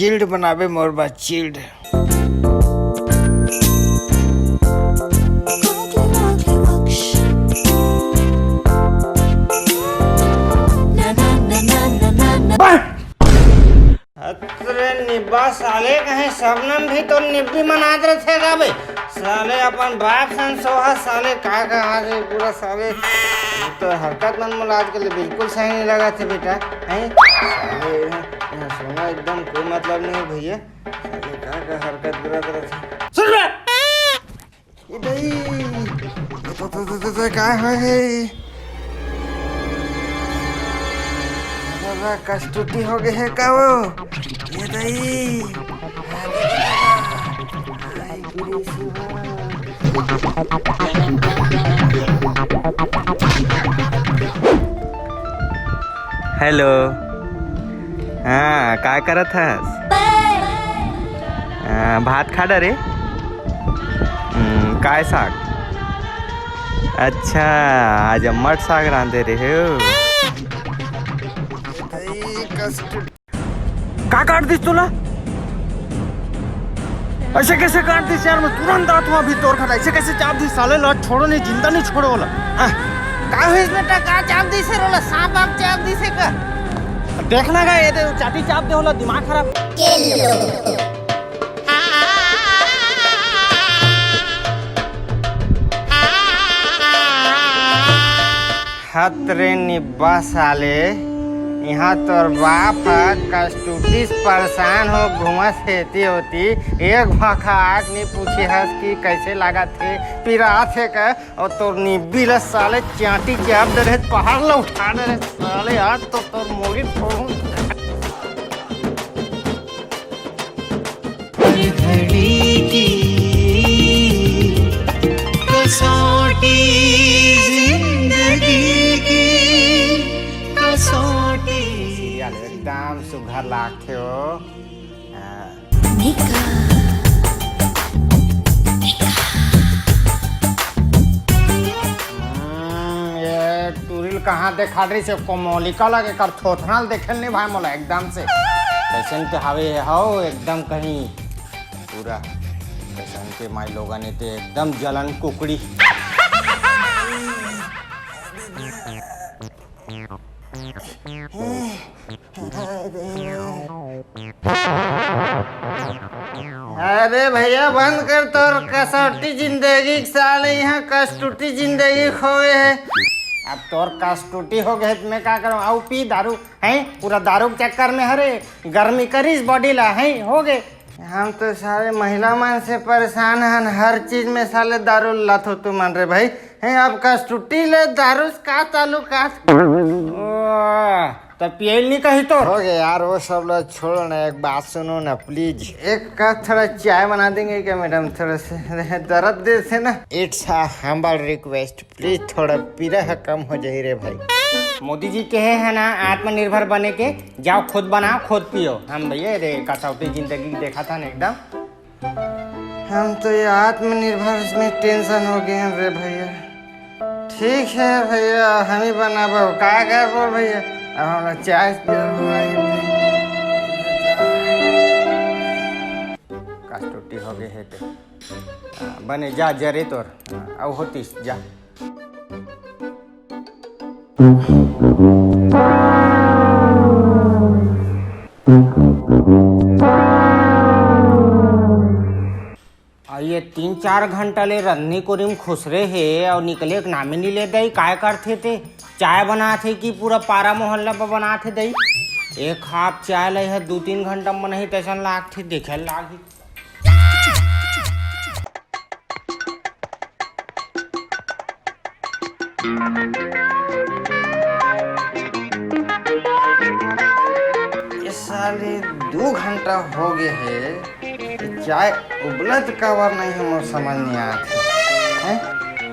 Chilled बनाबे मोर बा chilled. अरे निब्बा साले कहे सबनम भी तो निब्बी मनात रहे का बे साले अपन बाप सन सोहा साले का आज पूरा साले तो हरकत मन मुला आजकल बिल्कुल सही नहीं लगा थे बेटा हैं साले यहाँ सोना एकदम कोई मतलब नहीं भैया साले का हरकत बुरा तरह से सुन बे ये दई तो का है कष्टुटी हो गए है का वो ये दई हेलो हाँ काय करत हस भात खा डरे काय साग अच्छा आज अम्मट साग रांधे रहे हो का काट दिस तुला ऐसे कैसे काट दिस यार मैं तुरंत आत हुआ भी तोड़ खा ऐसे कैसे चाप दिस साले लौट छोड़ो नहीं जिंदा नहीं छोड़ो वाला का हुई बेटा का चाप दी से रोला सांप आप चाप दी से का देखना का ये चाटी चाप दे होला दिमाग खराब हतरे निब्बा साले यहाँ तोर बाप कष्टुटी परेशान हो घूमत हेती होती एक भाखा आग नहीं पूछी हस कि कैसे लगा थे पिरा थे का और तोर निब्बी ल साले चाटी चाप दे रहे पहाड़ ला उठा दे रहे साले आज तो तोर मोगी फोड़ूं घड़ी की कसौटी जिंदगी की कसौटी एकदम सुघर लागते हो ये टूरिल कहाँ देखा रही से कोमोलिका लगे कर थोथनाल देखल नहीं भाई मोला एकदम से पैसन के हवे हो एकदम कहीं पूरा पैसन के माई लोगा ने ते एकदम जलन कुकड़ी अरे भैया बंद कर तोर कसौटी जिंदगी साले यहाँ कष्टुटी जिंदगी खोए है अब तोर कष्टुटी हो गए मैं क्या करूँ आओ पी दारू है पूरा दारू के चक्कर में हरे गर्मी करीस बॉडी ला है हो गए हम तो सारे महिला मन से परेशान हैं हर चीज में साले दारू लत हो तू मान रहे भाई है अब कष्टुटी ले दारू का चालू का तो पियल नहीं कही तो हो गया यार वो सब लोग छोड़ो ना एक बात सुनो ना प्लीज एक कप थोड़ा चाय बना देंगे क्या मैडम थोड़ा से दर्द दे से ना it's a humble request please थोड़ा पीरा कम हो जाए रे भाई मोदी जी कहे है ना आत्मनिर्भर बने के जाओ खुद बनाओ खुद पियो हम भैया रे कसौटी जिंदगी देखा था ना एकदम हम तो ये आत्मनिर्भर में टेंशन हो गए हैं रे भैया ठीक है भैया हम ही बनाबो का कर भैया अब हमरा चाय कष्टुटी हो गए है तो बने जा जरे तोर अब होतीस जा ये 3-4 घंटा ले रन्नी कोरिम खुसरे है और निकले एक नामे नहीं ले दई काय करते थे चाय बनाते कि पूरा पारा मोहल्ला पर बनाते दई एक हाथ चाय ले है 2-3 घंटा में नहीं तैसन लागते देखे लागी इस साले 2 घंटा हो गए है चाय उबलत कवर नहीं हम समझ नहीं आते हैं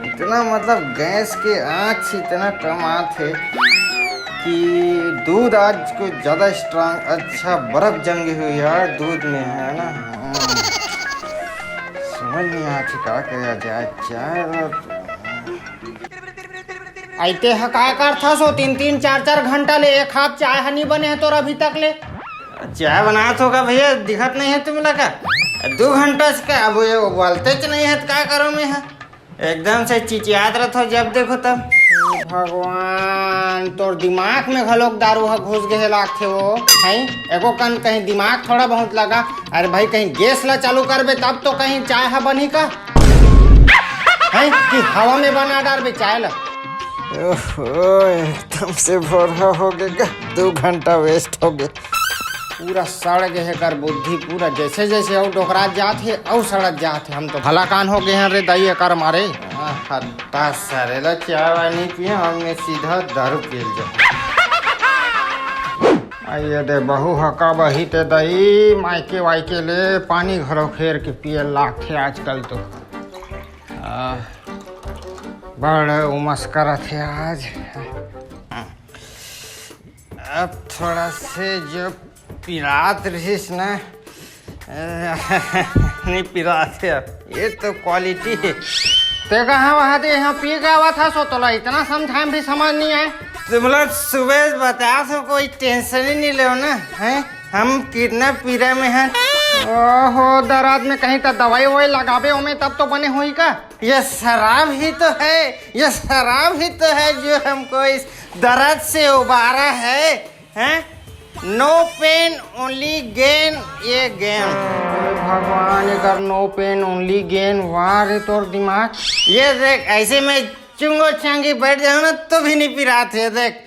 इतना मतलब गैस के आँच इतना कम आते कि दूध आज को ज़्यादा स्ट्रांग अच्छा बर्फ जंगी हुई यार दूध में है ना समझ नहीं आती क्या किया जाए चाय आते है काय कर था सो 3-3 4-4 घंटा ले एक हाथ चाय हनी बने हैं तो अभी तक ले चाय बनात होगा भैया, दिखत नहीं है तुम्हें लगा 2 घंटा से का, अब ये बोलते च नहीं है तो क्या करो मैं है, एकदम से चिचियात रहत हो जब देखो तब। भगवान, तोर दिमाग में घलोक दारू ह घुस गए लागथे वो है, एको कन कहीं दिमाग थोड़ा बहुत लगा। अरे भाई कहीं गैस ला चालू करबे तब तो कहीं चाय हा बनी का है कि हवा में बना डालबे चाय ला। ओहो, एकदम से भोरा हो गया, 2 घंटा वेस्ट हो गया, पूरा सड़ गए है कर बुद्धि, पूरा जैसे जैसे और डोकरा जात है और सड़क जात है। हम तो भला कान हो गए हैं रे दही कर मारे। हत्ता सारे ला चाय वाय नहीं पिए, हमने सीधा दारू पी जाए। आइए दे बहू हका बही ते दही मायके वायके ले पानी घरों फेर के पिए लाख थे आजकल तो। बड़े उमस करत है आज। अब थोड़ा से जो पिरात रहीस ना नहीं पिरात है, ये तो क्वालिटी है। ते कहाँ वहाँ दे यहाँ पी गया हुआ था, सो तोला इतना समझाए भी समझ नहीं आए। तुम लोग सुबह बताया तो कोई टेंशन ही नहीं लो ना है, हम कितना पीरा में हैं। ओहो, दर्द में कहीं तो दवाई ववाई लगाबे ओमे तब तो बने हुई का। ये शराब ही तो है, ये शराब ही तो है जो हमको इस दर्द से उबारा है, हैं? नो पेन ओनली गेन, ये गेम। भगवान, अगर नो पेन ओनली गेन, वाह रे तोर दिमाग। ये देख, ऐसे में चुंगो चांगी बैठ जाओ ना तो भी नहीं पिराते, देख।